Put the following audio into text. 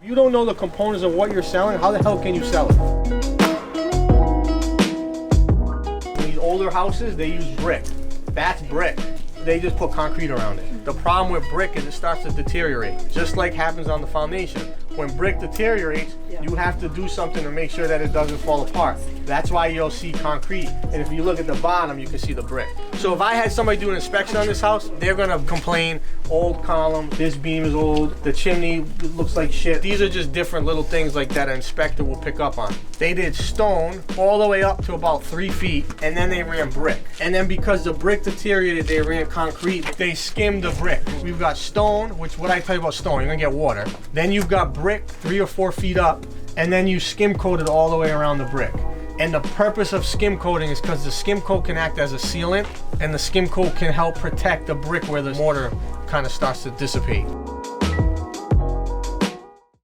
If you don't know the components of what you're selling, how the hell can you sell it? These older houses, they use brick. That's brick. They just put concrete around it. The problem with brick is it starts to deteriorate, just like happens on the foundation. When brick deteriorates, you have to do something to make sure that it doesn't fall apart. That's why you'll see concrete. And if you look at the bottom, you can see the brick. So if I had somebody do an inspection on this house, they're gonna complain, old column, this beam is old, the chimney looks like shit. These are just different little things like that an inspector will pick up on. They did stone all the way up to about 3 feet, and then they ran brick. And then because the brick deteriorated, they ran concrete. They skimmed the brick. We've got stone, which what I tell you about stone, you're gonna get water. Then you've got brick 3 or 4 feet up, and then you skim coat it all the way around the brick. And the purpose of skim coating is because the skim coat can act as a sealant, and the skim coat can help protect the brick where the mortar kind of starts to dissipate.